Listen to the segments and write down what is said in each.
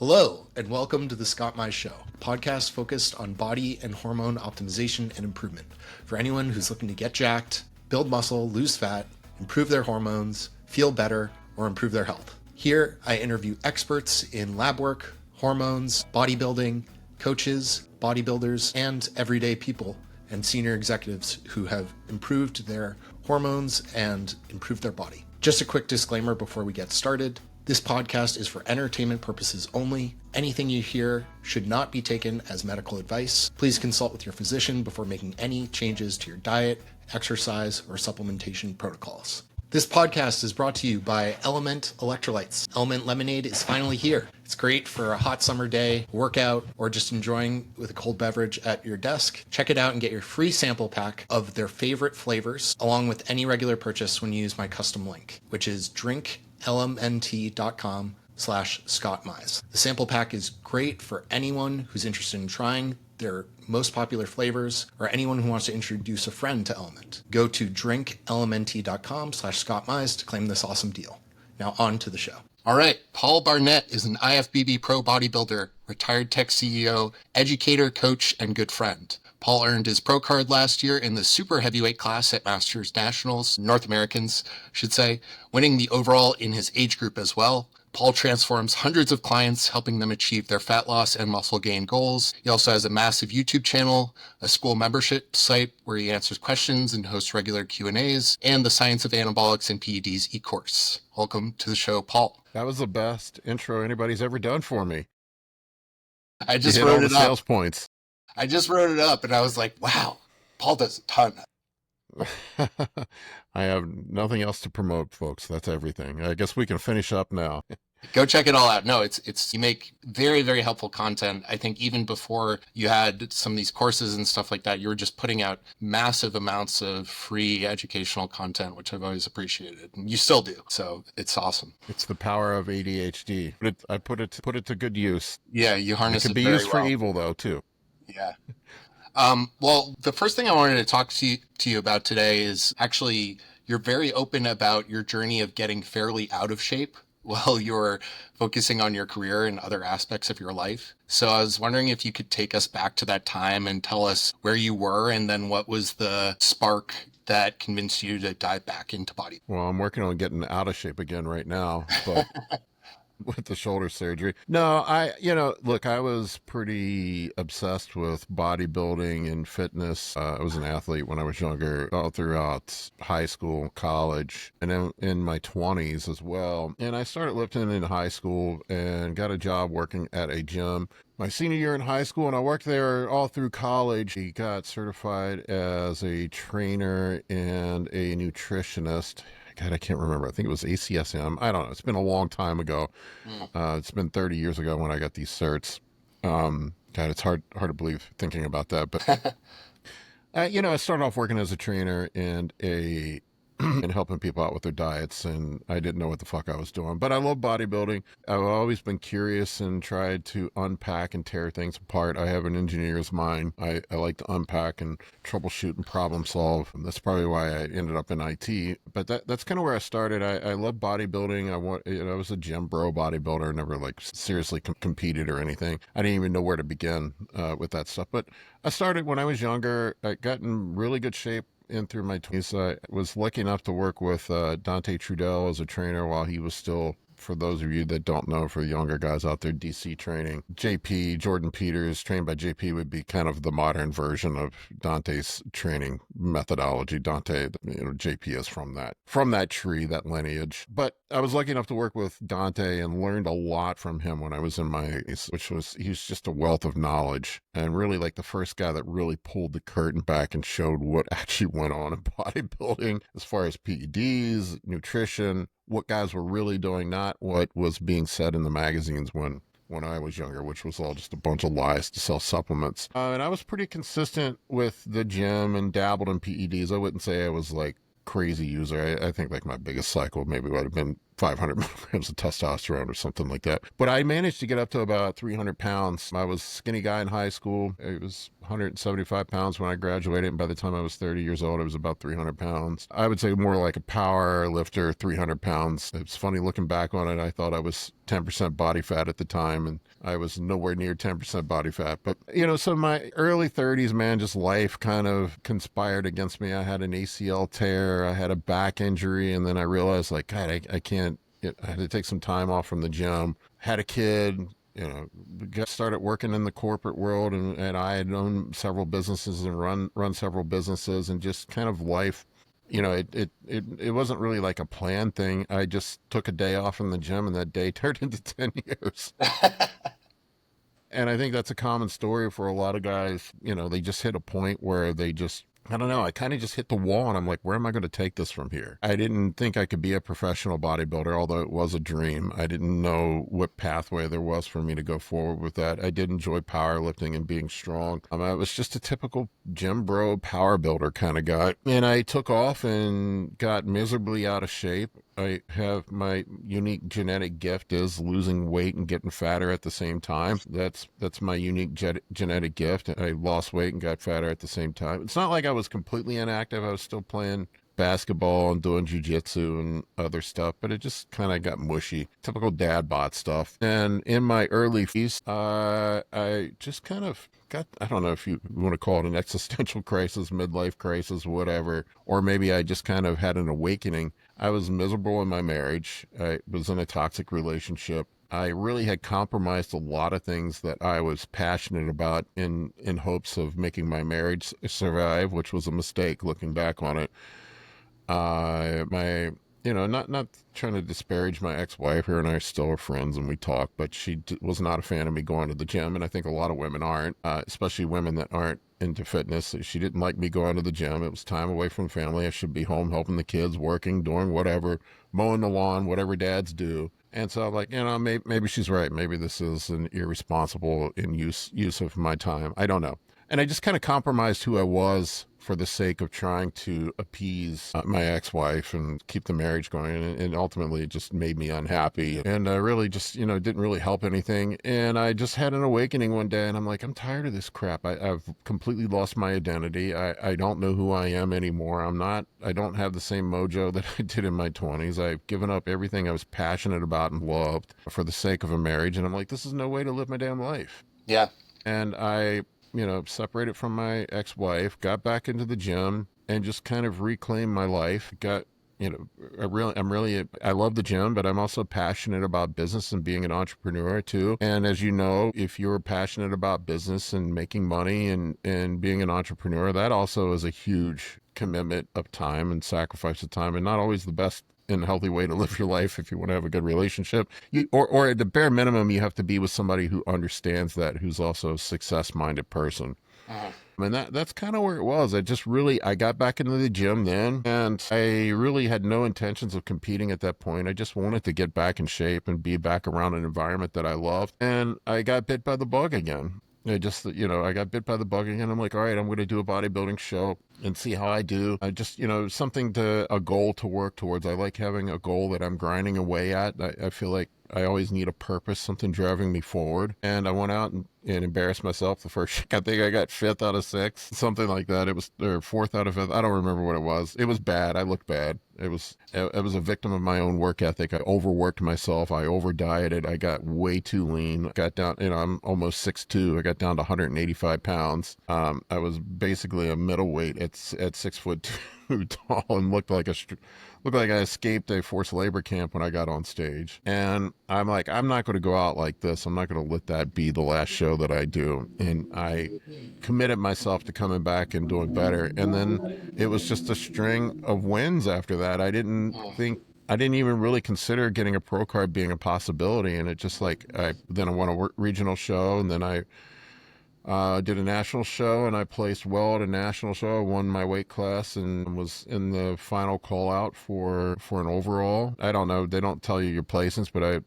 Hello, and welcome to the Scott Mize Show, a podcast focused on body and hormone optimization and improvement for anyone who's looking to get jacked, build muscle, lose fat, improve their hormones, feel better, or improve their health. Here, I interview experts in lab work, hormones, bodybuilding, coaches, bodybuilders, and everyday people and senior executives who have improved their hormones and improved their body. Just a quick disclaimer before we get started. This podcast is for entertainment purposes only. Anything you hear should not be taken as medical advice. Please consult with your physician before making any changes to your diet, exercise, or supplementation protocols. This podcast is brought to you by Element Electrolytes. Element Lemonade is finally here. It's great for a hot summer day, workout, or just enjoying with a cold beverage at your desk. Check it out and get your free sample pack of their favorite flavors, along with any regular purchase when you use my custom link, which is drinklmnt.com/Scott Mize. The sample pack is great for anyone who's interested in trying their most popular flavors or anyone who wants to introduce a friend to Element. Go to drinklmnt.com/Scott Mize to claim this awesome deal. Now on to the show. All right, Paul Barnett is an IFBB pro bodybuilder, retired tech CEO, educator, coach, and good friend. Paul earned his pro card last year in the super heavyweight class at Masters Nationals, North Americans, should say, winning the overall in his age group as well. Paul transforms hundreds of clients, helping them achieve their fat loss and muscle gain goals. He also has a massive YouTube channel, a school membership site where he answers questions and hosts regular Q&As, and the Science of Anabolics and PEDs e-course. Welcome to the show, Paul. That was the best intro anybody's ever done for me. I just wrote it up. Sales points. I just wrote it up and I was like, wow, Paul does a ton. I have nothing else to promote, folks. That's everything. I guess we can finish up now. Go check it all out. No, you make very, very helpful content. I think even before you had some of these courses and stuff like that, you were just putting out massive amounts of free educational content, which I've always appreciated. And you still do. So it's awesome. It's the power of ADHD. I put it to good use. Yeah, you harness it very well. It can be used for well. evil, though, too. Yeah. Well, the first thing I wanted to talk to you about today is actually you're very open about your journey of getting fairly out of shape while you're focusing on your career and other aspects of your life. So I was wondering if you could take us back to that time and tell us where you were and then what was the spark that convinced you to dive back into body. Well, I'm working on getting out of shape again right now, but with the shoulder surgery. No, look, I was pretty obsessed with bodybuilding and fitness. I was an athlete when I was younger, all throughout high school, college, and in my 20s as well. And I started lifting in high school and got a job working at a gym my senior year in high school, and I worked there all through college. He got certified as a trainer and a nutritionist. God, I can't remember. I think it was ACSM. I don't know. It's been a long time ago. It's been 30 years ago when I got these certs. God, it's hard to believe thinking about that. But, I started off working as a trainer and and helping people out with their diets, and I didn't know what the fuck I was doing. But I love bodybuilding. I've always been curious and tried to unpack and tear things apart. I have an engineer's mind. I like to unpack and troubleshoot and problem solve. And that's probably why I ended up in IT. But that's kind of where I started. I love bodybuilding. I was a gym bro bodybuilder. Never seriously competed or anything. I didn't even know where to begin with that stuff. But I started when I was younger. I got in really good shape in through my 20s. I was lucky enough to work with Dante Trudell as a trainer while he was still, for those of you that don't know, for the younger guys out there, DC training. JP, Jordan Peters, trained by JP, would be kind of the modern version of Dante's training methodology. Dante, JP is from that tree, that lineage. But I was lucky enough to work with Dante and learned a lot from him when I was in my 80s, he's just a wealth of knowledge and really like the first guy that really pulled the curtain back and showed what actually went on in bodybuilding as far as PEDs, nutrition, what guys were really doing, not what was being said in the magazines when I was younger, which was all just a bunch of lies to sell supplements. And I was pretty consistent with the gym and dabbled in PEDs. I wouldn't say I was like crazy user. I think like my biggest cycle maybe would have been 500 milligrams of testosterone or something like that. But I managed to get up to about 300 pounds. I was a skinny guy in high school. I was 175 pounds when I graduated. And by the time I was 30 years old, I was about 300 pounds. I would say more like a power lifter, 300 pounds. It's funny looking back on it. I thought I was 10% body fat at the time, and I was nowhere near 10% body fat. But, you know, so my early 30s, man, just life kind of conspired against me. I had an ACL tear, I had a back injury, and then I realized, like, God, I can't, I had to take some time off from the gym. Had a kid, you know, got started working in the corporate world, and I had owned several businesses and run several businesses, and just kind of life, you know, it wasn't really like a planned thing. I just took a day off from the gym, and that day turned into 10 years. And I think that's a common story for a lot of guys. You know, they just hit a point where they just, I don't know, I kind of just hit the wall, and I'm like, where am I going to take this from here? I didn't think I could be a professional bodybuilder, although it was a dream. I didn't know what pathway there was for me to go forward with that. I did enjoy powerlifting and being strong. I was just a typical gym bro power builder kind of guy. And I took off and got miserably out of shape. I have my unique genetic gift is losing weight and getting fatter at the same time. That's my unique genetic gift. I lost weight and got fatter at the same time. It's not like I was completely inactive. I was still playing basketball and doing jujitsu and other stuff, but it just kind of got mushy. Typical dad bod stuff. And in my early 50s, I just kind of got, I don't know if you want to call it an existential crisis, midlife crisis, whatever, or maybe I just kind of had an awakening. I was miserable in my marriage. I was in a toxic relationship. I really had compromised a lot of things that I was passionate about in hopes of making my marriage survive, which was a mistake looking back on it. My, you know, not trying to disparage my ex-wife. Her and I still are friends and we talk, but she was not a fan of me going to the gym. And I think a lot of women aren't, especially women that aren't into fitness. She didn't like me going to the gym. It was time away from family. I should be home helping the kids, working, doing whatever, mowing the lawn, whatever dads do. And so I'm like, you know, maybe she's right. Maybe this is an irresponsible use of my time. I don't know. And I just kind of compromised who I was for the sake of trying to appease my ex-wife and keep the marriage going. And ultimately it just made me unhappy. And I really just, you know, didn't really help anything. And I just had an awakening one day and I'm like, I'm tired of this crap. I've completely lost my identity. I don't know who I am anymore. I don't have the same mojo that I did in my 20s. I've given up everything I was passionate about and loved for the sake of a marriage. And I'm like, this is no way to live my damn life. Yeah. And I, you know, separated from my ex-wife, got back into the gym and just kind of reclaimed my life. Got, you know, I love the gym, but I'm also passionate about business and being an entrepreneur too. And as you know, if you're passionate about business and making money and being an entrepreneur, that also is a huge commitment of time and sacrifice of time, and not always the best and healthy way to live your life if you want to have a good relationship. Or at the bare minimum, you have to be with somebody who understands that, who's also a success-minded person. And that's kind of where it was. I got back into the gym then, and I really had no intentions of competing at that point. I just wanted to get back in shape and be back around an environment that I loved. And I got bit by the bug again. I got bit by the bug again. I'm like, all right, I'm going to do a bodybuilding show and see how I do. I just, you know, a goal to work towards. I like having a goal that I'm grinding away at. I feel like I always need a purpose, something driving me forward. And I went out and embarrassed myself the first, I think I got 5th out of 6, something like that. It was, or 4th out of 5th. I don't remember what it was. It was bad. I looked bad. I was a victim of my own work ethic. I overworked myself. I over dieted. I got way too lean. Got down, you know, I'm almost 6'2". I got down to 185 pounds. I was basically a middleweight at 6'2" tall and looked like I escaped a forced labor camp when I got on stage. And I'm like, I'm not going to go out like this. I'm not going to let that be the last show that I do. And I committed myself to coming back and doing better. And then it was just a string of wins after that. I didn't even really consider getting a pro card being a possibility. And it just like, then I won a regional show, and then I did a national show, and I placed well at a national show. I won my weight class and was in the final call out for an overall. I don't know. They don't tell you your placements, but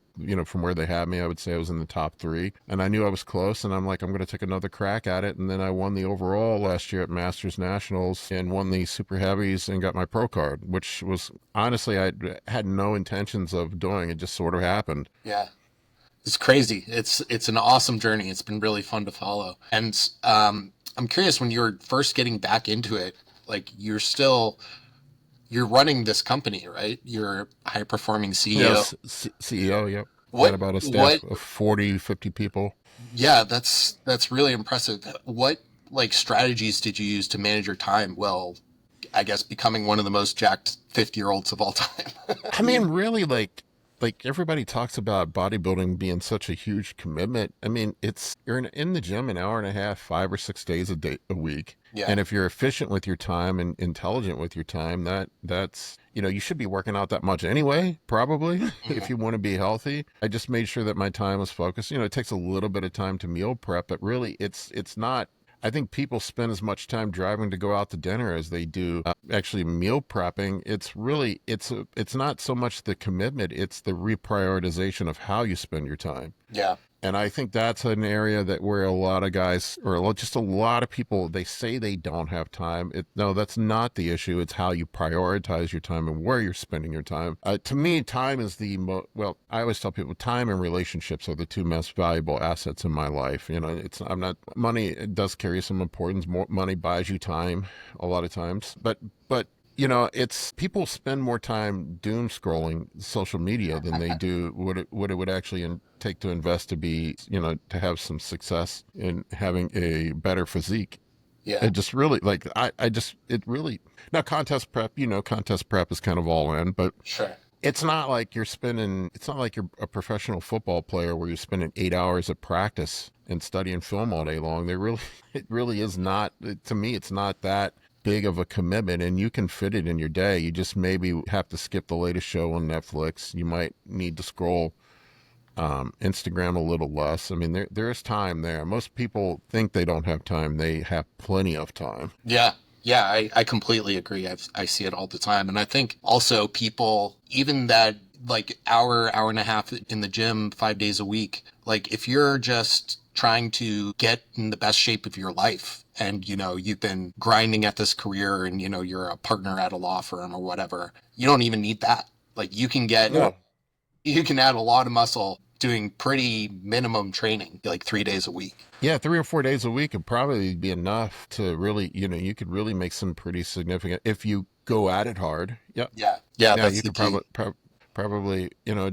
from where they had me, I would say I was in the top 3. And I knew I was close, and I'm like, I'm going to take another crack at it. And then I won the overall last year at Masters Nationals and won the super heavies and got my pro card, which was honestly, I had no intentions of doing. It just sort of happened. Yeah. It's crazy. It's an awesome journey. It's been really fun to follow. And I'm curious, when you're first getting back into it, like you're running this company, right? You're a high performing CEO. Yes, CEO. Yep. Got What about a what staff of 40, 50 people. Yeah, that's really impressive. What like strategies did you use to manage your time? Well, I guess becoming one of the most jacked 50-year-olds of all time. I mean, really, like everybody talks about bodybuilding being such a huge commitment. I mean, you're in the gym an hour and a half, 5 or 6 days a week. Yeah. And if you're efficient with your time and intelligent with your time, that's you should be working out that much anyway, probably, if you want to be healthy. I just made sure that my time was focused. It takes a little bit of time to meal prep, but really it's not. I think people spend as much time driving to go out to dinner as they do actually meal prepping. It's not so much the commitment, it's the reprioritization of how you spend your time. Yeah. And I think that's an area that where a lot of guys, or just a lot of people, they say they don't have time. No, that's not the issue. It's how you prioritize your time and where you're spending your time. To me, time is well, I always tell people time and relationships are the two most valuable assets in my life. Money, it does carry some importance. More money buys you time a lot of times, but it's people spend more time doom scrolling social media than they do what it would actually take to invest to be, to have some success in having a better physique. Yeah. It just really now contest prep is kind of all in, but Sure. it's not like you're a professional football player where you're spending 8 hours of practice and studying film all day long. It really is not, to me, it's not that big of a commitment, and you can fit it in your day. You just maybe have to skip the latest show on Netflix. You might need to scroll Instagram a little less. I mean, there's time there. Most people think they don't have time. They have plenty of time. Yeah. Yeah, I completely agree. I see it all the time. And I think also people, even that like hour and a half in the gym 5 days a week, like if you're just trying to get in the best shape of your life and, you've been grinding at this career and, you're a partner at a law firm or whatever, you don't even need that. Like you can add a lot of muscle doing pretty minimum training, like 3 days a week. Yeah, 3 or 4 days a week would probably be enough to really, you could really make some pretty significant, if you go at it hard. Yep. Yeah. Yeah. That's you the could key. probably,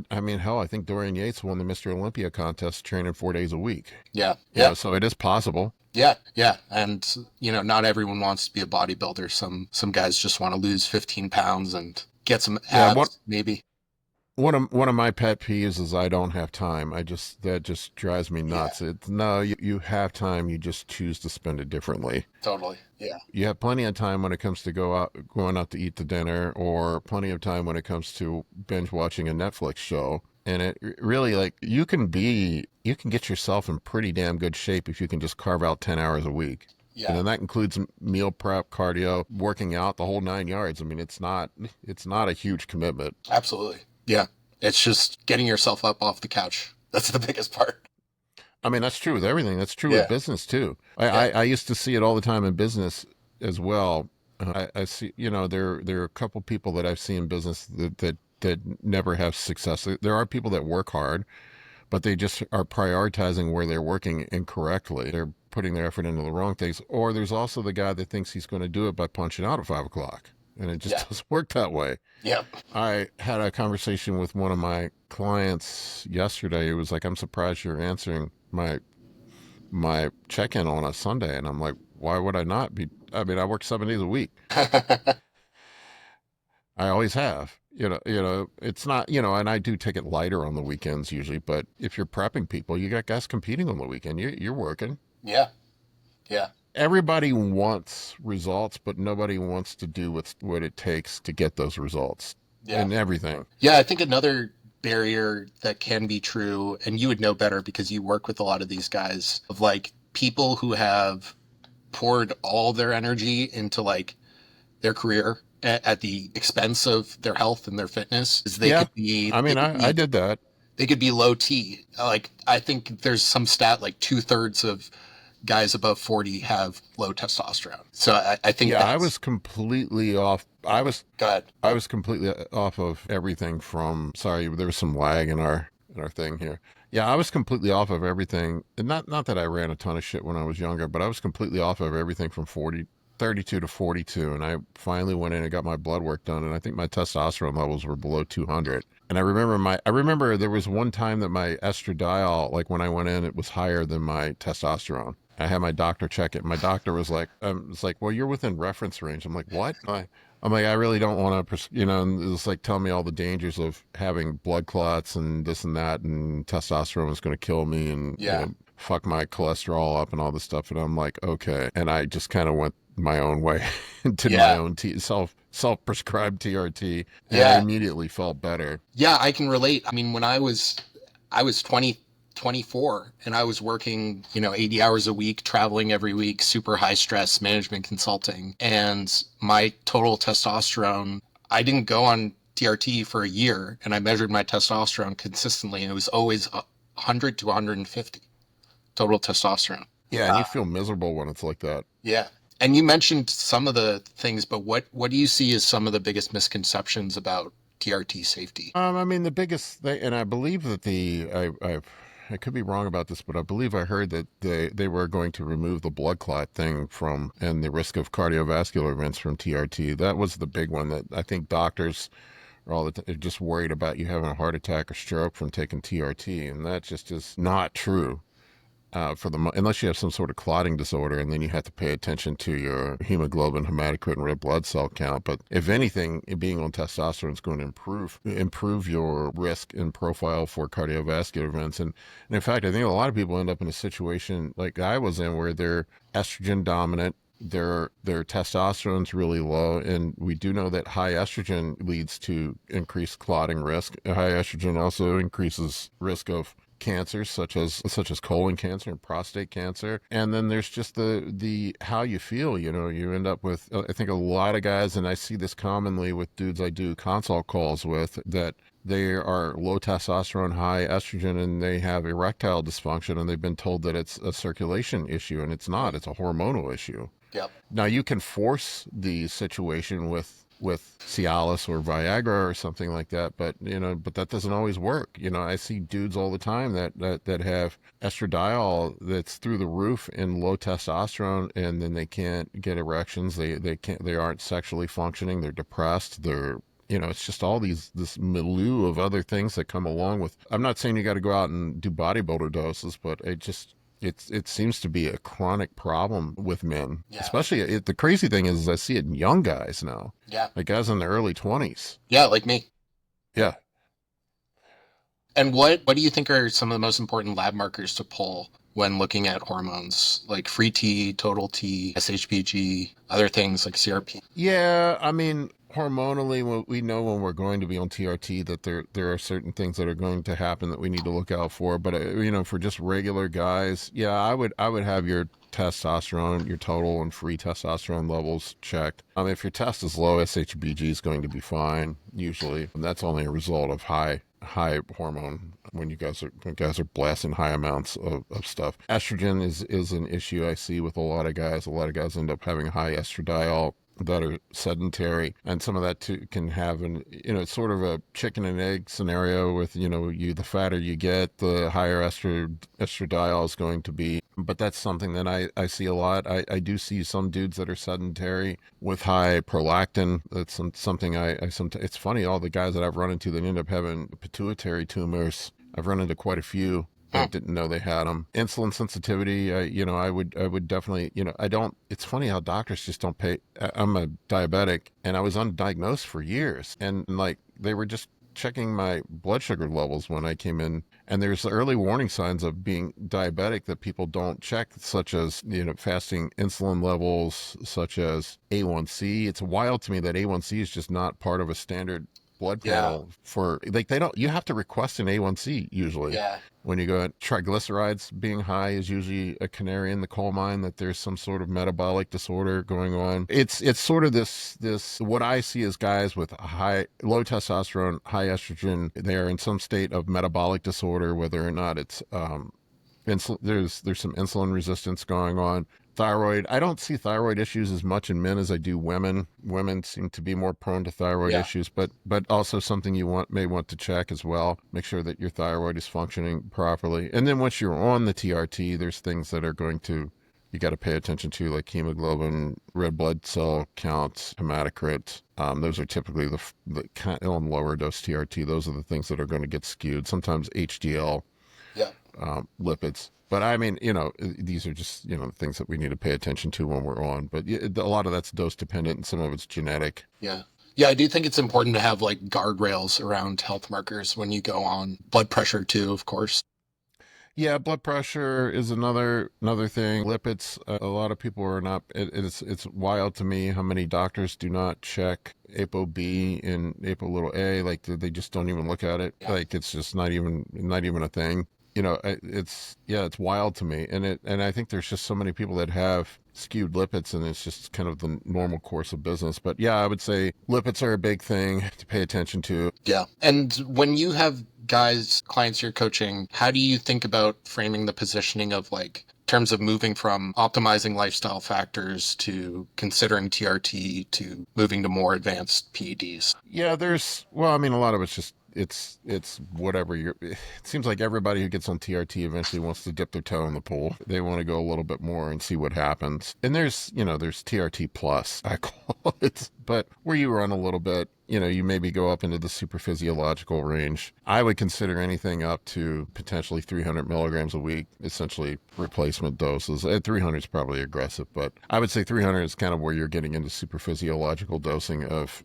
I mean, hell, I think Dorian Yates won the Mr. Olympia contest training 4 days a week. Yeah. Yeah. So it is possible. Yeah. Yeah. And, not everyone wants to be a bodybuilder. Some guys just want to lose 15 pounds and get some abs, maybe. One of my pet peeves is I don't have time. That just drives me nuts. Yeah. You have time. You just choose to spend it differently. Totally. Yeah. You have plenty of time when it comes to going out to eat the dinner, or plenty of time when it comes to binge watching a Netflix show. And it really, like, you can get yourself in pretty damn good shape if you can just carve out 10 hours a week. Yeah. And then that includes meal prep, cardio, working out, the whole 9 yards. I mean, it's not a huge commitment. Absolutely. Yeah. It's just getting yourself up off the couch. That's the biggest part. I mean, that's true with everything. That's true with business too. I used to see it all the time in business as well. I see, there are a couple people that I've seen in business that never have success. There are people that work hard, but they just are prioritizing where they're working incorrectly. They're putting their effort into the wrong things. Or there's also the guy that thinks he's going to do it by punching out at 5 o'clock. And it just doesn't work that way. Yeah. I had a conversation with one of my clients yesterday. It was like, I'm surprised you're answering my check-in on a Sunday. And I'm like, why would I not be? I mean, I work 7 days a week. I always have. It's not, and I do take it lighter on the weekends usually. But if you're prepping people, you got guys competing on the weekend. You're working. Yeah. Yeah. Everybody wants results, but nobody wants to do what it takes to get those results and everything. Yeah, I think another barrier that can be true, and you would know better because you work with a lot of these guys, of like people who have poured all their energy into like their career at the expense of their health and their fitness. Is they could be. I mean, I did that. They could be low T. Like I think there's some stat like 2/3 of guys above 40 have low testosterone. So I think I was completely off. Go ahead. I was completely off of everything from, sorry, there was some lag in our thing here. Yeah, I was completely off of everything. And not that I ran a ton of shit when I was younger, but I was completely off of everything from 40 32 to 42, and I finally went in and got my blood work done, and I think my testosterone levels were below 200. And I remember there was one time that my estradiol, like when I went in, it was higher than my testosterone. I had my doctor check it. My doctor was like, well, you're within reference range. I'm like, what? I'm like, I really don't want to, and it's like, tell me all the dangers of having blood clots and this and that, and testosterone is going to kill me, and Yeah. fuck my cholesterol up and all this stuff. And I'm like, okay. And I just kind of went my own way and did my Yeah. own self-prescribed TRT, and I Yeah. immediately felt better. Yeah, I can relate. I mean, when I was 24 and I was working, 80 hours a week, traveling every week, super high stress management consulting. And my total testosterone, I didn't go on TRT for a year, and I measured my testosterone consistently, and it was always 100 to 150 total testosterone. Yeah, and you feel miserable when it's like that. Yeah. And you mentioned some of the things, but what do you see as some of the biggest misconceptions about TRT safety? I mean, the biggest thing, and I believe that I could be wrong about this, but I believe I heard that they were going to remove the blood clot thing from, and the risk of cardiovascular events from TRT. That was the big one that I think doctors are are just worried about you having a heart attack or stroke from taking TRT, and that just is not true. Unless you have some sort of clotting disorder, and then you have to pay attention to your hemoglobin, hematocrit, and red blood cell count. But if anything, being on testosterone is going to improve your risk and profile for cardiovascular events. And in fact, I think a lot of people end up in a situation like I was in, where they're estrogen dominant. Their testosterone's really low, and we do know that high estrogen leads to increased clotting risk. High estrogen also increases risk of cancers such as colon cancer and prostate cancer. And then there's just the how you feel. You end up with, I think, a lot of guys, and I see this commonly with dudes I do consult calls with, that they are low testosterone, high estrogen, and they have erectile dysfunction, and they've been told that it's a circulation issue, and it's not. It's a hormonal issue. Yep. Now, you can force the situation with Cialis or Viagra or something like that, but that doesn't always work. I see dudes all the time that have estradiol that's through the roof and low testosterone, and then they can't get erections. They aren't sexually functioning. They're depressed. It's just all this milieu of other things that come along with. I'm not saying you got to go out and do bodybuilder doses, but it seems to be a chronic problem with men. Yeah. Especially, the crazy thing is I see it in young guys now. Yeah. Like guys in their early 20s. Yeah, like me. Yeah. And what do you think are some of the most important lab markers to pull when looking at hormones, like free T, total T, SHBG, other things like CRP? Yeah, I mean, hormonally, we know when we're going to be on TRT that there are certain things that are going to happen that we need to look out for. But for just regular guys, yeah, I would have your testosterone, your total and free testosterone levels checked. If your test is low, SHBG is going to be fine usually, and that's only a result of high hormone when guys are blasting high amounts of stuff. Estrogen is an issue I see with a lot of guys. A lot of guys end up having high estradiol that are sedentary, and some of that too can have it's sort of a chicken and egg scenario with the fatter you get, the higher estradiol is going to be. But that's something that I see a lot. I do see some dudes that are sedentary with high prolactin. That's something it's funny, all the guys that I've run into that end up having pituitary tumors, I've run into quite a few. I didn't know they had them. Insulin sensitivity, I would definitely, it's funny how doctors just don't pay. I'm a diabetic, and I was undiagnosed for years, and like they were just checking my blood sugar levels when I came in, and there's early warning signs of being diabetic that people don't check, such as fasting insulin levels, such as A1C. It's wild to me that A1C is just not part of a standard blood panel for, like, you have to request an A1C usually. Yeah. When you go, triglycerides being high is usually a canary in the coal mine that there's some sort of metabolic disorder going on. It's sort of this what I see as guys with low testosterone, high estrogen. They are in some state of metabolic disorder, whether or not it's there's some insulin resistance going on. Thyroid, I don't see thyroid issues as much in men as I do women. Women seem to be more prone to thyroid issues, but also something you may want to check as well. Make sure that your thyroid is functioning properly. And then once you're on the TRT, there's things that are going to you got to pay attention to, like hemoglobin, red blood cell counts, hematocrit. Those are typically the kind on lower dose TRT. Those are the things that are going to get skewed. Sometimes HDL, Yeah. lipids. But I mean, these are just, things that we need to pay attention to when we're on. But a lot of that's dose dependent and some of it's genetic. Yeah. Yeah, I do think it's important to have like guardrails around health markers when you go on. Blood pressure too, of course. Yeah, blood pressure is another thing. Lipids, a lot of people are not. It's wild to me how many doctors do not check ApoB and ApoA. Like they just don't even look at it. Yeah. Like it's just not even a thing. It's wild to me. And I think there's just so many people that have skewed lipids, and it's just kind of the normal course of business. But yeah, I would say lipids are a big thing to pay attention to. Yeah. And when you have clients you're coaching, how do you think about framing the positioning of like terms of moving from optimizing lifestyle factors to considering TRT to moving to more advanced PEDs? Yeah, a lot of it's just it's whatever it seems like everybody who gets on TRT eventually wants to dip their toe in the pool. They want to go a little bit more and see what happens. And there's TRT plus, I call it, but where you run a little bit, you maybe go up into the super physiological range. I would consider anything up to potentially 300 milligrams a week, essentially replacement doses. At 300 is probably aggressive, but I would say 300 is kind of where you're getting into super physiological dosing of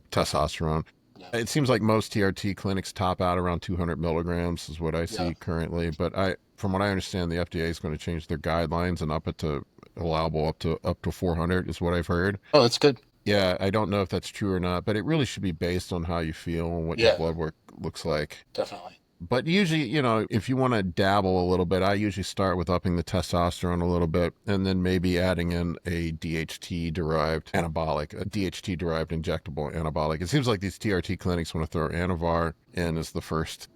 testosterone. It seems like most TRT clinics top out around 200 milligrams is what I see currently. But from what I understand, the FDA is going to change their guidelines and up it to allowable up to 400 is what I've heard. Oh, that's good. Yeah, I don't know if that's true or not, but it really should be based on how you feel and what your blood work looks like. Definitely. But usually, if you want to dabble a little bit, I usually start with upping the testosterone a little bit and then maybe adding in a DHT-derived anabolic, a DHT-derived injectable anabolic. It seems like these TRT clinics want to throw Anavar in as the first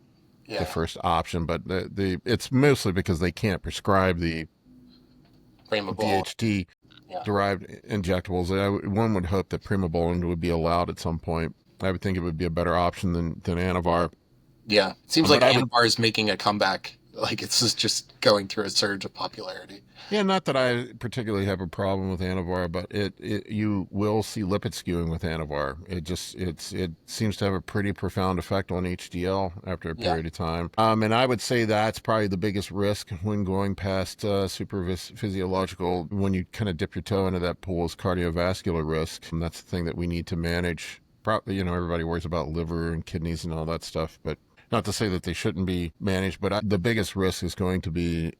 option, but it's mostly because they can't prescribe the DHT-derived injectables. One would hope that primobolan would be allowed at some point. I would think it would be a better option than Anavar. Yeah. It seems like Anavar is making a comeback. Like it's just going through a surge of popularity. Yeah, not that I particularly have a problem with Anavar, but you will see lipid skewing with Anavar. It seems to have a pretty profound effect on HDL after a period of time. And I would say that's probably the biggest risk when going past super physiological. When you kind of dip your toe into that pool, is cardiovascular risk, and that's the thing that we need to manage. Probably, everybody worries about liver and kidneys and all that stuff, but not to say that they shouldn't be managed, but the biggest risk is going to be,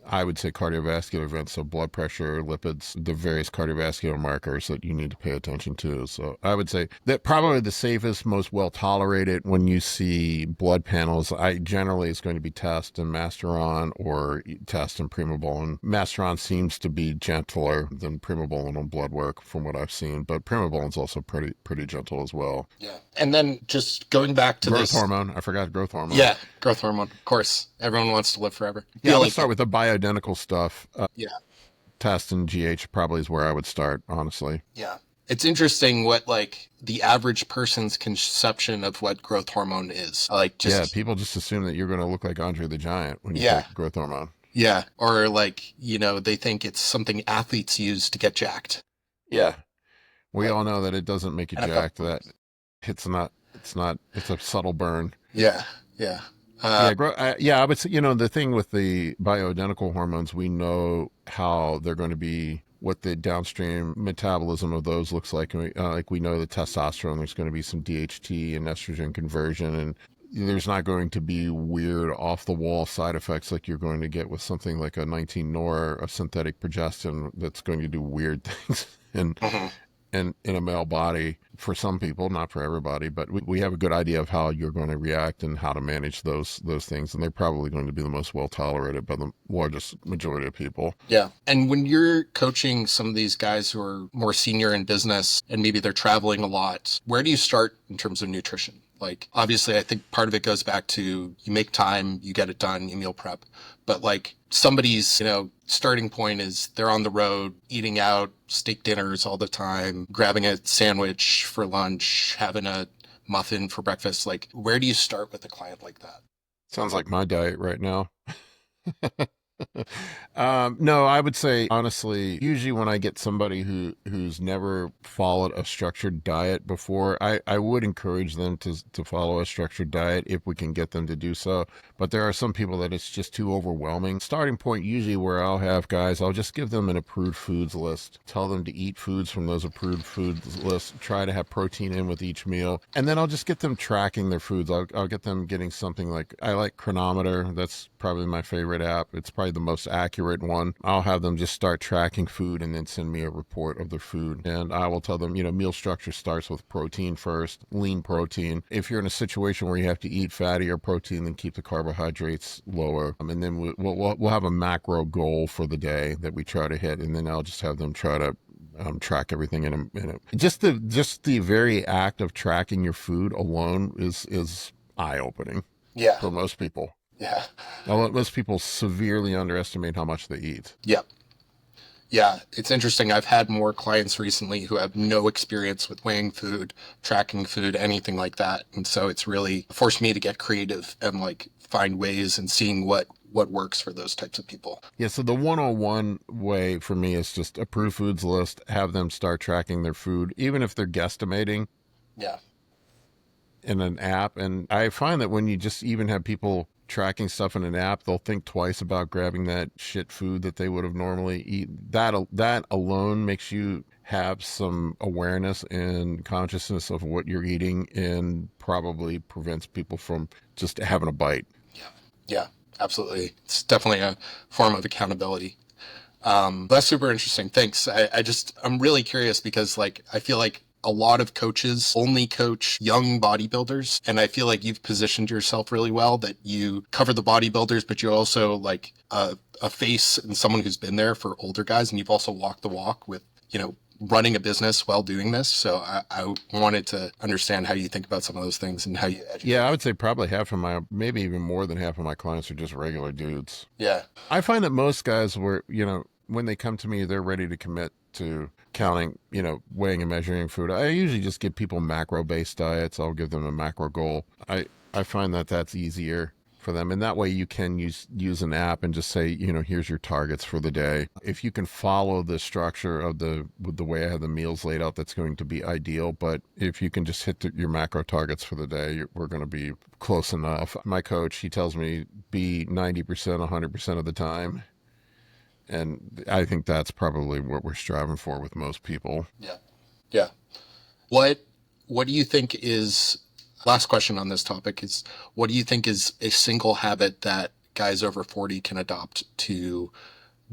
I would say, cardiovascular events, so blood pressure, lipids, the various cardiovascular markers that you need to pay attention to. So I would say that probably the safest, most well-tolerated when you see blood panels, generally it's going to be test and Masteron or test and primobolan. Masteron seems to be gentler than primobolan on blood work from what I've seen, but primobolan's also pretty gentle as well. Yeah. And then just going back to growth hormone. I forgot growth hormone. Yeah, growth hormone. Of course. Everyone wants to live forever. Yeah, let's start with the bioidentical stuff. Test and GH probably is where I would start, honestly. Yeah. It's interesting what like the average person's conception of what growth hormone is. People just assume that you're going to look like Andre the Giant when you take growth hormone. Yeah. Or like, they think it's something athletes use to get jacked. Yeah. We all know that it doesn't make you jacked. It's a subtle burn. Yeah. Yeah. I would say, the thing with the bioidentical hormones, we know how they're going to be, what the downstream metabolism of those looks like. Like we know the testosterone, there's going to be some DHT and estrogen conversion, and there's not going to be weird off-the-wall side effects like you're going to get with something like a 19-nor, a synthetic progestin that's going to do weird things. And in a male body for some people, not for everybody, but we have a good idea of how you're going to react and how to manage those things. And they're probably going to be the most well tolerated by the largest majority of people. Yeah. And when you're coaching some of these guys who are more senior in business and maybe they're traveling a lot, where do you start in terms of nutrition? Like, obviously, I think part of it goes back to you make time, you get it done, you meal prep. But like somebody's, starting point is they're on the road, eating out, steak dinners all the time, grabbing a sandwich for lunch, having a muffin for breakfast. Like, where do you start with a client like that? Sounds like my diet right now. No, I would say honestly, usually when I get somebody who's never followed a structured diet before, I would encourage them to follow a structured diet if we can get them to do so. But there are some people that it's just too overwhelming. Starting point usually where I'll have guys, I'll just give them an approved foods list. Tell them to eat foods from those approved foods lists. Try to have protein in with each meal. And then I'll just get them tracking their foods. I'll get them getting something like, I like Chronometer. That's probably my favorite app. It's probably the most accurate one. I'll have them just start tracking food and then send me a report of their food. And I will tell them, meal structure starts with protein first, lean protein. If you're in a situation where you have to eat fattier protein, then keep the carbohydrates lower. And then we'll have a macro goal for the day that we try to hit. And then I'll just have them try to track everything in a just the very act of tracking your food alone is eye-opening. Yeah. For most people. Yeah. Most people severely underestimate how much they eat. Yep. Yeah, it's interesting. I've had more clients recently who have no experience with weighing food, tracking food, anything like that. And so it's really forced me to get creative and like find ways and seeing what works for those types of people. Yeah, so the 101 way for me is just approve foods list, have them start tracking their food, even if they're guesstimating. Yeah. In an app. And I find that when you just even have people tracking stuff in an app, they'll think twice about grabbing that shit food that they would have normally eaten. That alone makes you have some awareness and consciousness of what you're eating and probably prevents people from just having a bite. Yeah, absolutely. It's definitely a form of accountability. That's super interesting. Thanks. I'm really curious because I feel like a lot of coaches only coach young bodybuilders. And I feel like you've positioned yourself really well, that you cover the bodybuilders, but you're also like a face and someone who's been there for older guys. And you've also walked the walk with, running a business while doing this. So I wanted to understand how you think about some of those things and how you educate. Yeah, I would say probably maybe even more than half of my clients are just regular dudes. Yeah. I find that most guys when they come to me, they're ready to commit to counting, weighing and measuring food. I usually just give people macro-based diets. I'll give them a macro goal. I find that that's easier for them. And that way you can use an app and just say, here's your targets for the day. If you can follow the structure of with the way I have the meals laid out, that's going to be ideal. But if you can just hit your macro targets for the day, we're going to be close enough. My coach, he tells me be 90%, 100% of the time. And I think that's probably what we're striving for with most people. Yeah. Yeah. What do you think is, last question on this topic is, what do you think is a single habit that guys over 40 can adopt to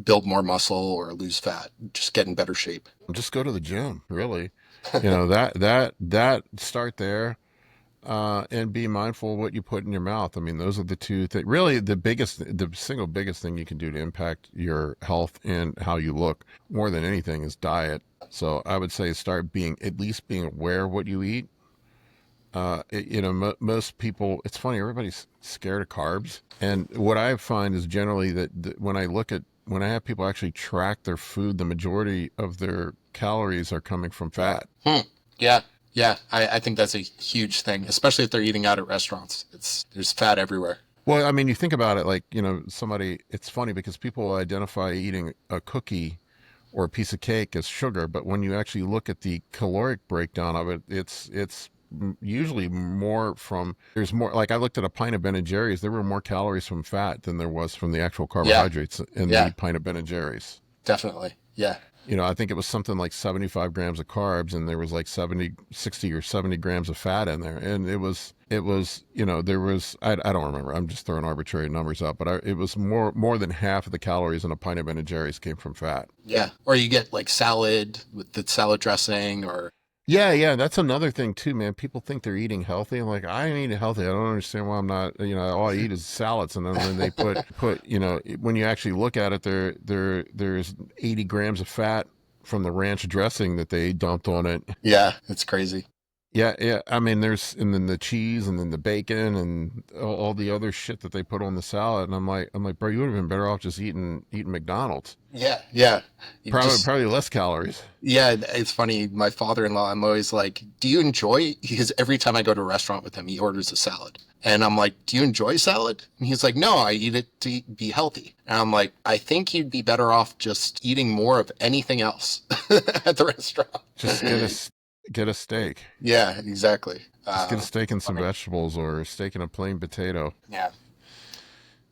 build more muscle or lose fat, just get in better shape? Just go to the gym, really. that start there. And be mindful of what you put in your mouth. I mean, those are the two things. Really, the single biggest thing you can do to impact your health and how you look more than anything is diet. So I would say start at least being aware of what you eat. Most people, it's funny, everybody's scared of carbs. And what I find is generally that when I have people actually track their food, the majority of their calories are coming from fat. Yeah. Yeah, I think that's a huge thing, especially if they're eating out at restaurants. There's fat everywhere. Well, I mean, you think about it like, it's funny because people identify eating a cookie or a piece of cake as sugar, but when you actually look at the caloric breakdown of it, it's usually there's more, like I looked at a pint of Ben & Jerry's, there were more calories from fat than there was from the actual carbohydrates in the pint of Ben & Jerry's. Definitely, yeah. I think it was something like 75 grams of carbs and there was like 60 or 70 grams of fat in there. And there was, I don't remember. I'm just throwing arbitrary numbers out, but it was more than half of the calories in a pint of Ben & Jerry's came from fat. Yeah. Or you get like salad with the salad dressing or. Yeah. That's another thing too, man. People think they're eating healthy. I'm like, I ain't eating healthy. I don't understand why I'm not, all I eat is salads. And then when they put, when you actually look at it, there's 80 grams of fat from the ranch dressing that they dumped on it. Yeah, it's crazy. Yeah, yeah. I mean, and then the cheese, and then the bacon, and all the other shit that they put on the salad. And I'm like, bro, you would have been better off just eating McDonald's. Yeah, yeah. You just Probably less calories. Yeah, it's funny. My father-in-law, I'm always like, "Do you enjoy?" Because every time I go to a restaurant with him, he orders a salad, and I'm like, "Do you enjoy salad?" And he's like, "No, I eat it to be healthy." And I'm like, "I think you'd be better off just eating more of anything else at the restaurant." Just get a steak. Yeah, exactly. Just get a steak and some Funny. vegetables, or a steak and a plain potato. Yeah.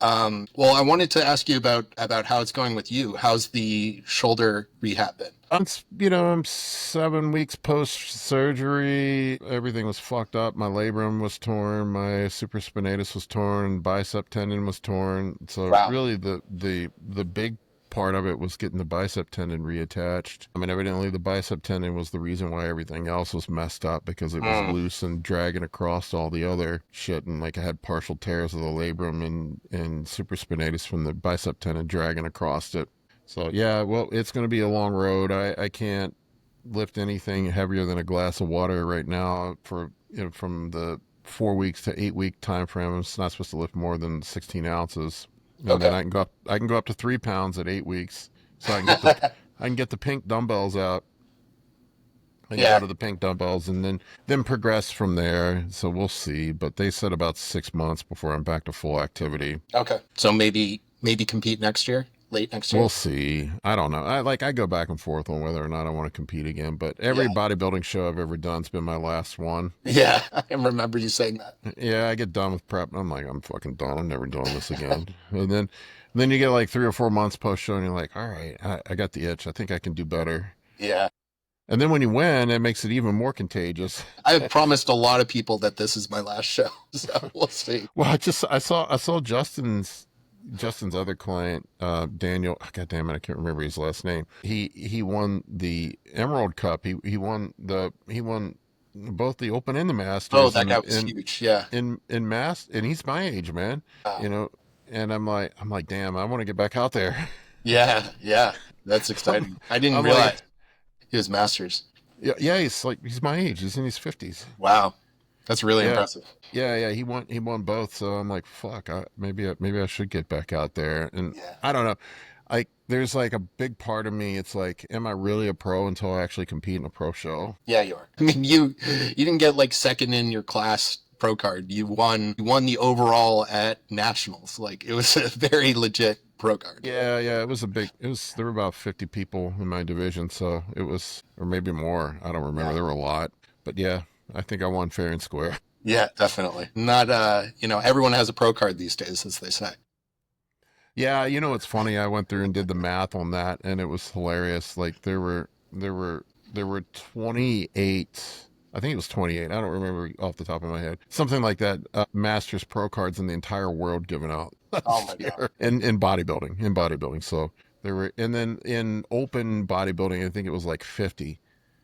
Well, I wanted to ask you about how it's going with you. How's the shoulder rehab been? I'm 7 weeks post surgery. Everything was fucked up. My labrum was torn. My supraspinatus was torn. Bicep tendon was torn. So Wow. really, the big part of it was getting the bicep tendon reattached. I mean, evidently the bicep tendon was the reason why everything else was messed up, because it was Mm, loose and dragging across all the other shit. And like I had partial tears of the labrum and supraspinatus from the bicep tendon dragging across it. So yeah, well, it's going to be a long road. I can't lift anything heavier than a glass of water right now for, from the 4 weeks to 8 week time frame. It's not supposed to lift more than 16 ounces. And then okay. I can go up to 3 pounds at 8 weeks. So I can get the pink dumbbells out and go Yeah, to the pink dumbbells, and then progress from there. So we'll see. But they said about 6 months before I'm back to full activity. okay. So maybe compete next year, late next year. We'll see. I don't know. I go back and forth on whether or not I want to compete again. But every Yeah. bodybuilding show I've ever done's been my last one. Yeah, I remember you saying that. Yeah, I get done with prep, and I'm like, I'm fucking done. I'm never doing this again. And then you get like 3 or 4 months post show, and you're like, all right, I got the itch. I think I can do better. Yeah. And then when you win, it makes it even more contagious. I've promised a lot of people that this is my last show, so we'll see. Well, I saw Justin's other client, Daniel. God damn it, I can't remember his last name. He won the Emerald Cup. He won both the Open and the Oh, Masters, that guy was huge. Yeah. and he's my age, man. Uh, You know, and I'm like, damn, I want to get back out there. yeah, yeah. That's I'm, exciting. I didn't I'm like, realize he was masters. yeah, yeah, he's my age. He's in his 50s. Wow. That's really Yeah, impressive. yeah. He won both. So I'm like, fuck. Maybe I should get back out there. And Yeah. I don't know. There's like a big part of me. It's like, am I really a pro until I actually compete in a pro show? Yeah, you are. I mean, you didn't get like second in your class pro card. You won the overall at nationals. Like it was a very legit pro card. Yeah. There were about 50 people in my division. So it was, or maybe more. I don't remember. Yeah. There were a lot. But yeah, I think I won fair and square. Yeah, definitely. Not everyone has a pro card these days, as they say. Yeah, it's funny. I went through and did the math on that, and it was hilarious. Like there were 28. I think it was 28. I don't remember off the top of my head. Something like that. Masters pro cards in the entire world given out Oh last my God. year in bodybuilding. In bodybuilding, so there were, and then in open bodybuilding, I think it was like 50.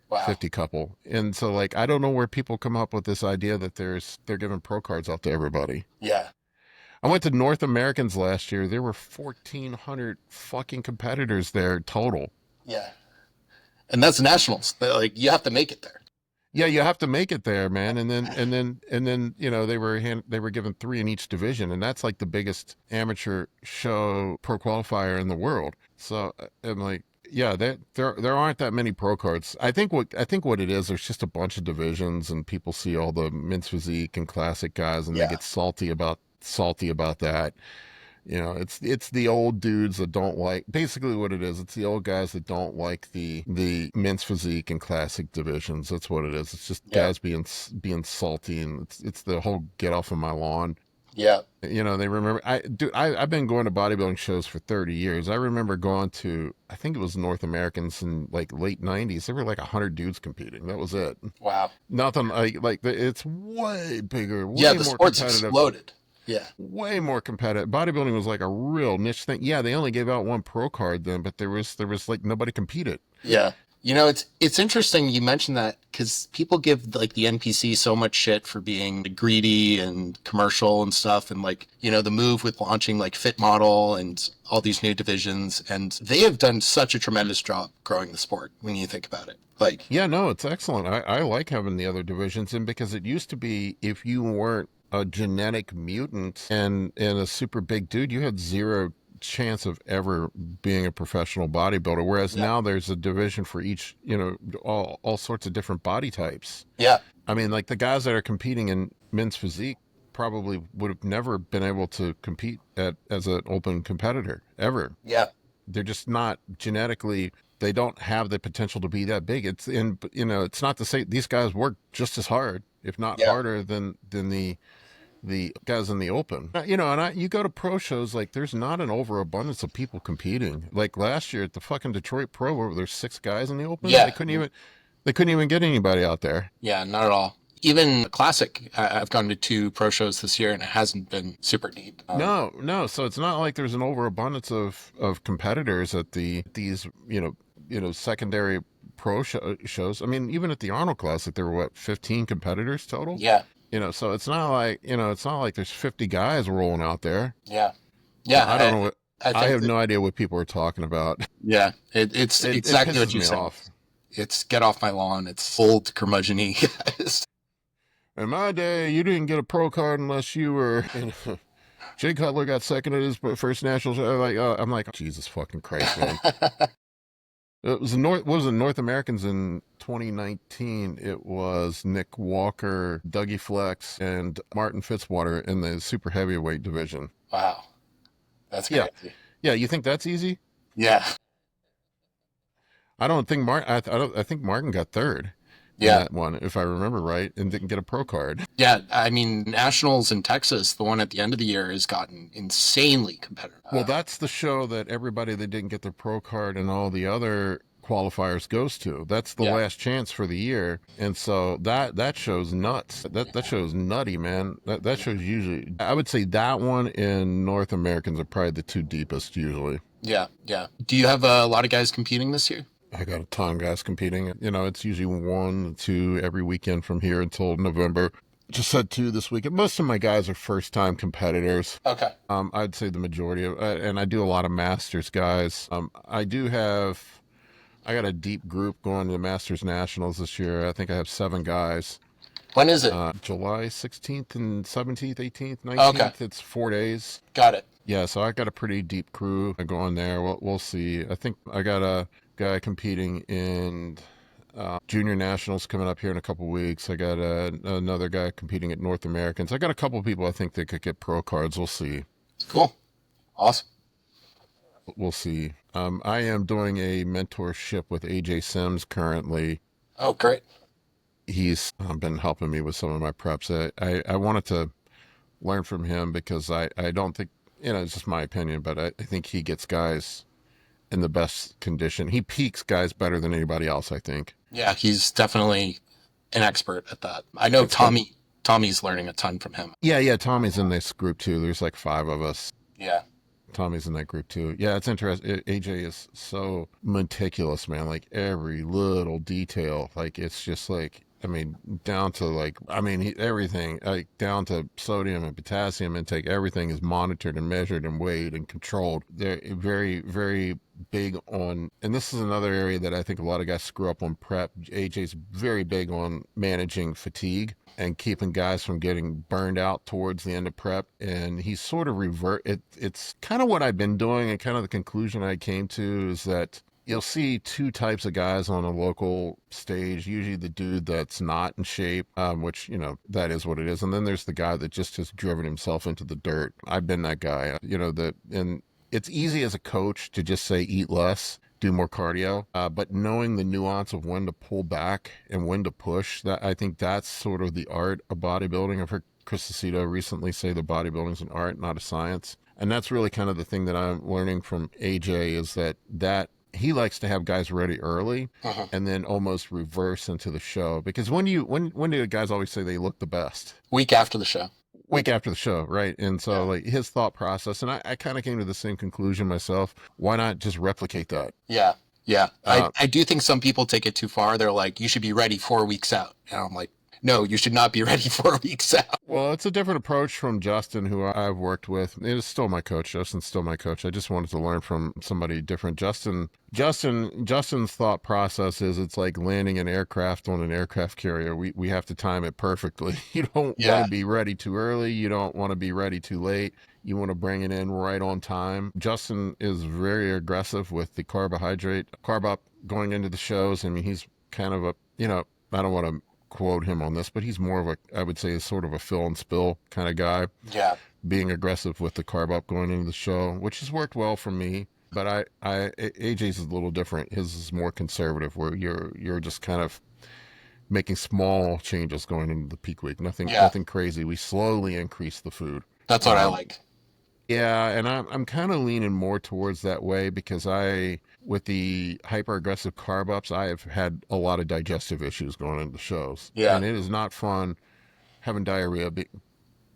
Wow. 50 couple. And so like I don't know where people come up with this idea that they're giving pro cards out to everybody. Yeah. I went to North Americans last year. There were 1,400 fucking competitors there total. Yeah. And that's nationals. Like you have to make it there. Yeah, you have to make it there, man. And then they were given 3 in each division, and that's like the biggest amateur show pro qualifier in the world. So I'm like, yeah, there aren't that many pro cards. I think what it is, there's just a bunch of divisions, and people see all the men's physique and classic guys, and they Yeah. get salty about that. It's the old dudes that don't like, basically what it is. It's the old guys that don't like the men's physique and classic divisions. That's what it is. It's just Yeah. guys being salty, and it's the whole get off of my lawn. Yeah. They remember. I've been going to bodybuilding shows for 30 years. I remember going to, I think it was North Americans in like late 90s. There were like 100 dudes competing. That was it. Wow. Nothing it's way bigger, Yeah, way the more sport's competitive. exploded. Yeah. Way more competitive. Bodybuilding was like a real niche thing. Yeah, they only gave out one pro card then, but there was like nobody competed. Yeah. It's interesting you mentioned that because people give like the NPC so much shit for being greedy and commercial and stuff, and like the move with launching like Fit Model and all these new divisions, and they have done such a tremendous job growing the sport when you think about it. Like, Yeah, no, it's excellent. I like having the other divisions in because it used to be if you weren't a genetic mutant and a super big dude, you had zero chance of ever being a professional bodybuilder. Whereas yeah, now there's a division for each, all sorts of different body types. yeah, I mean, like the guys that are competing in men's physique probably would have never been able to compete as an open competitor ever. yeah, They're just not genetically, they don't have the potential to be that big. It's not to say these guys work just as hard, if not yeah. harder than the guys in the open. You go to pro shows, like there's not an overabundance of people competing. Like last year at the fucking Detroit Pro, where there's 6 guys in the open. Yeah. They couldn't even get anybody out there. Yeah, not at all. Even classic, I've gone to 2 pro shows this year and it hasn't been super deep. No. So it's not like there's an overabundance of competitors at these secondary shows. I mean, even at the Arnold Classic, there were 15 competitors total. Yeah, So it's not like there's 50 guys rolling out there. yeah, yeah. I don't know what. I I think have no idea what people are talking about. yeah, it's It exactly what pisses you me said. off. It's get off my lawn. It's old curmudgeon-y guys. In my day, you didn't get a pro card unless you were. Jay Cutler got second at his first national show. I'm like, Jesus fucking Christ, man. It was North Americans in 2019. It was Nick Walker, Dougie Flex, and Martin Fitzwater in the super heavyweight division. Wow, that's Yeah. crazy. Yeah, you think that's easy? Yeah, I don't think Martin. I think Martin got third. In yeah, that one, if I remember right, and didn't get a pro card. yeah. I mean, nationals in Texas, the one at the end of the year, has gotten insanely competitive. Well, that's the show that everybody that didn't get their pro card and all the other qualifiers goes to. That's the Yeah. last chance for the year, and so that show's nuts. That show's nutty, man. That show's usually. I would say that one and North Americans are probably the 2 deepest usually. Yeah, yeah. Do you have a lot of guys competing this year? I got a ton of guys competing. It's usually 1 2 every weekend from here until November. Just had 2 this weekend. Most of my guys are first-time competitors. Okay. I'd say the majority of, and I do a lot of Masters guys. I got a deep group going to the Masters Nationals this year. I think I have 7 guys. When is it? July 16th and 17th, 18th, 19th. Okay. It's 4 days. Got it. Yeah, so I got a pretty deep crew going there. We'll see. I think I got a guy competing in Junior Nationals coming up here in a couple weeks. I got another guy competing at North Americans. I got a couple people I think that could get pro cards. We'll see. Cool. Awesome. We'll see. I am doing a mentorship with AJ Sims currently. Oh, great. He's been helping me with some of my preps. I wanted to learn from him because I don't think, it's just my opinion, but I think he gets guys in the best condition. He peaks guys better than anybody else, I think. Yeah, he's definitely an expert at that. I know Tommy's learning a ton from him. Yeah, Tommy's in this group too. There's like 5 of us. Yeah. Tommy's in that group too. Yeah, it's interesting. AJ is so meticulous, man. Like every little detail. Like it's just like, down to everything, like down to sodium and potassium intake, everything is monitored and measured and weighed and controlled. They're very, very big on, and this is another area that I think a lot of guys screw up on prep. AJ's very big on managing fatigue and keeping guys from getting burned out towards the end of prep. And he's sort of it's kind of what I've been doing, and kind of the conclusion I came to is that you'll see 2 types of guys on a local stage. Usually the dude that's not in shape, which, that is what it is. And then there's the guy that just has driven himself into the dirt. I've been that guy, and it's easy as a coach to just say, eat less, do more cardio. But knowing the nuance of when to pull back and when to push, I think that's sort of the art of bodybuilding. I've heard Chris Aceto recently say that bodybuilding's an art, not a science. And that's really kind of the thing that I'm learning from AJ is that he likes to have guys ready early and then almost reverse into the show. Because when do guys always say they look the best? Week after the show. Week after the show, right? And so like his thought process, and I kind of came to the same conclusion myself. Why not just replicate that? Yeah. Yeah. Uh, I do think some people take it too far. They're like, you should be ready 4 weeks out. And I'm like, no, you should not be ready 4 weeks out. Well, it's a different approach from Justin, who I've worked with. It is still my coach. Justin's still my coach. I just wanted to learn from somebody different. Justin's thought process is it's like landing an aircraft on an aircraft carrier. We have to time it perfectly. You don't want to be ready too early. You don't want to be ready too late. You want to bring it in right on time. Justin is very aggressive with the carb up going into the shows. I mean, he's kind of a, I don't want to quote him on this, but he's more of a, I would say, sort of a fill and spill kind of guy. Yeah. Being aggressive with the carb up going into the show, which has worked well for me. But AJ's is a little different. His is more conservative, where you're just kind of making small changes going into the peak week. Nothing crazy. We slowly increase the food. That's what I like. Yeah, and I'm kind of leaning more towards that way because with the hyper aggressive carb ups, I have had a lot of digestive issues going into the shows. Yeah. And it is not fun having diarrhea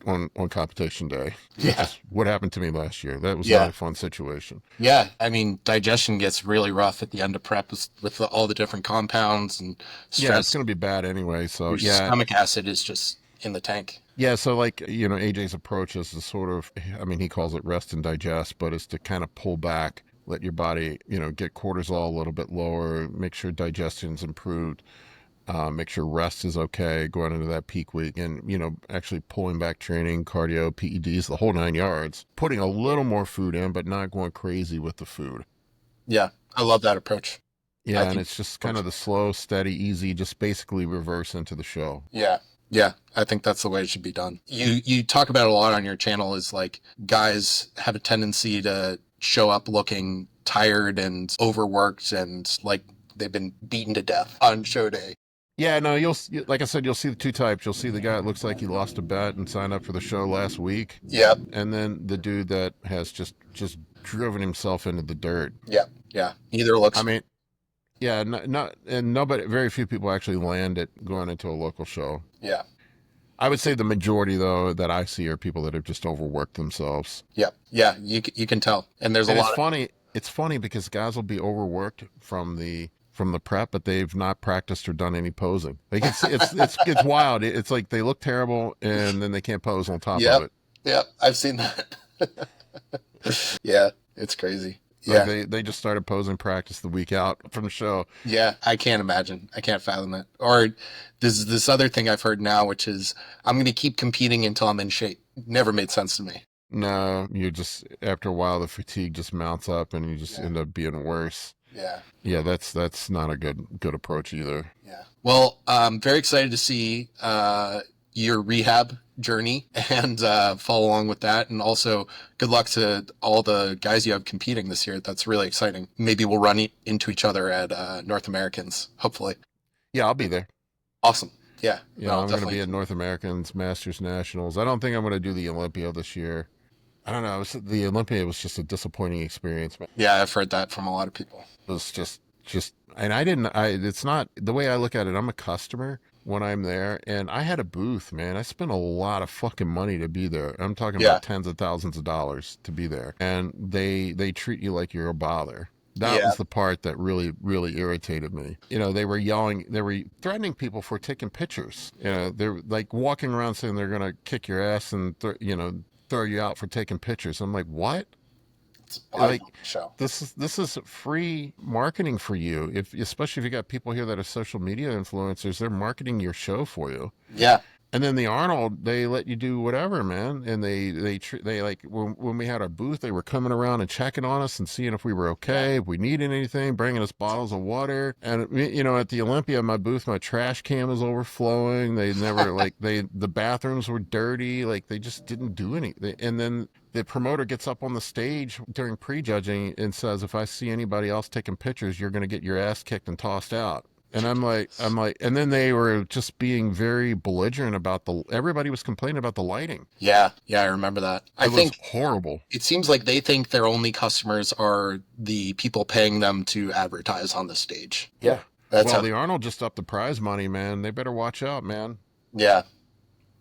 on competition day. Yeah. That's what happened to me last year. That was not a fun situation. Yeah. I mean, digestion gets really rough at the end of prep with all the different compounds and stress. Yeah, it's going to be bad anyway. So Your stomach acid is just in the tank. Yeah, so like, AJ's approach is to sort of, I mean, he calls it rest and digest, but it's to kind of pull back, let your body, get cortisol a little bit lower, make sure digestion's improved, make sure rest is okay going into that peak week, and, actually pulling back training, cardio, PEDs, the whole 9 yards, putting a little more food in, but not going crazy with the food. Yeah, I love that approach. Yeah, and it's just kind of the slow, steady, easy, just basically reverse into the show. Yeah. Yeah, I think that's the way it should be done. You talk about it a lot on your channel, is like guys have a tendency to show up looking tired and overworked and like they've been beaten to death on show day. Yeah, no, like I said, you'll see the two types. You'll see the guy that looks like he lost a bet and signed up for the show last week. Yeah. And then the dude that has just driven himself into the dirt. Yeah. Yeah. Neither looks. I mean, yeah, very few people actually land it going into a local show. Yeah. I would say the majority, though, that I see are people that have just overworked themselves. Yeah. Yeah. You can tell. And there's a lot. It's funny because guys will be overworked from the prep, but they've not practiced or done any posing. Like it's wild. It's like they look terrible and then they can't pose on top of it. Yeah. I've seen that. Yeah. It's crazy. Like Yeah. they just started posing practice the week out from the show. Yeah, I can't imagine. I can't fathom it. Or there's this other thing I've heard now, which is I'm going to keep competing until I'm in shape. Never made sense to me. No, you just, after a while, the fatigue just mounts up and you just end up being worse. Yeah. Yeah, that's not a good approach either. Yeah. Well, I'm very excited to see your rehab journey and follow along with that. And also good luck to all the guys you have competing this year. That's really exciting. Maybe we'll run into each other at North Americans, hopefully. Yeah, I'll be there. Awesome. Yeah. Yeah, I'm going to be at North Americans, Masters, Nationals. I don't think I'm going to do the Olympia this year. I don't know. The Olympia was just a disappointing experience, man. Yeah, I've heard that from a lot of people. It was just, and it's not, the way I look at it, I'm a customer when I'm there, and I had a booth, man. I spent a lot of fucking money to be there. I'm talking about tens of thousands of dollars to be there. And they treat you like you're a bother. That was the part that really, really irritated me. They were yelling, they were threatening people for taking pictures. They're like walking around saying they're going to kick your ass and, throw you out for taking pictures. I'm like, what? It's like show. This is free marketing for you. Especially if you got people here that are social media influencers, they're marketing your show for you. Yeah. And then the Arnold, they let you do whatever, man. And they like when we had our booth, they were coming around and checking on us and seeing if we were okay, if we needed anything, bringing us bottles of water. And at the Olympia, my booth, my trash can was overflowing. They never the bathrooms were dirty. Like they just didn't do anything. And then the promoter gets up on the stage during prejudging and says, "If I see anybody else taking pictures, you're going to get your ass kicked and tossed out." And I'm like, and then they were just being very belligerent about everybody was complaining about the lighting. Yeah, I remember that. It was horrible. It seems like they think their only customers are the people paying them to advertise on the stage. Yeah. The Arnold just upped the prize money, man. They better watch out, man. Yeah.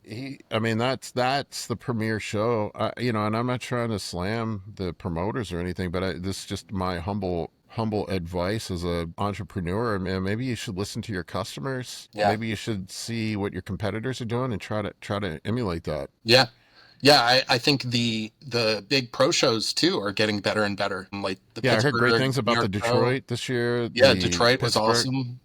That's the premier show, and I'm not trying to slam the promoters or anything, but this is just my humble humble advice as an entrepreneur, man, maybe you should listen to your customers. Yeah. Maybe you should see what your competitors are doing and try to emulate that. Yeah. Yeah, I think the big pro shows too are getting better and better. Like the Yeah, I heard great Pittsburgh, things New about the York Detroit this year. Yeah, the Detroit was Pittsburgh. awesome.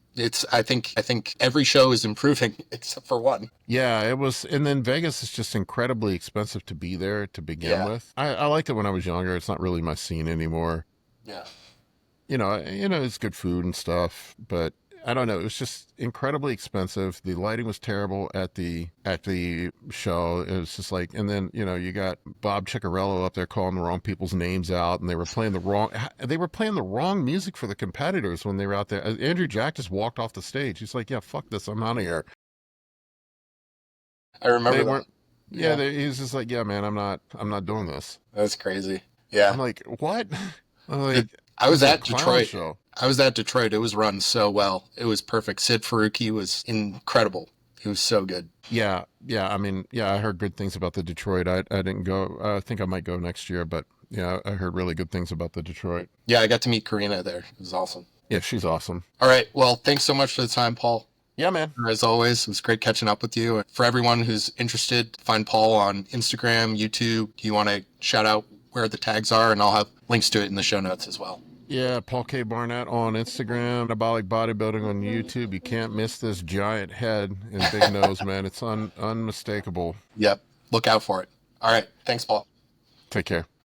I think every show is improving except for one. Yeah, it was. And then Vegas is just incredibly expensive to be there to begin Yeah. with. I liked it when I was younger. It's not really my scene anymore. Yeah. It's good food and stuff, but I don't know. It was just incredibly expensive. The lighting was terrible at the show. It was just like, and then you got Bob Ciccarello up there calling the wrong people's names out, and they were playing the wrong music for the competitors when they were out there. Andrew Jack just walked off the stage. He's like, "Yeah, fuck this, I'm out of here." I remember They that. weren't. Yeah, he's just like, "Yeah, man, I'm not doing this." That's crazy. Yeah. I'm like, "What?" I'm like, I was "This is at a clown Detroit. show." I was at Detroit. It was run so well. It was perfect. Sid Faruqi was incredible. He was so good. Yeah. I mean, I heard good things about the Detroit. I didn't go. I think I might go next year, but yeah, I heard really good things about the Detroit. Yeah, I got to meet Karina there. It was awesome. Yeah, she's awesome. All right. Well, thanks so much for the time, Paul. Yeah, man. As always, it was great catching up with you. For everyone who's interested, find Paul on Instagram, YouTube. Do you want to shout out where the tags are? And I'll have links to it in the show notes as well. Yeah, Paul K. Barnett on Instagram, Anabolic Bodybuilding on YouTube. You can't miss this giant head and big nose, man. It's unmistakable. Yep. Look out for it. All right. Thanks, Paul. Take care.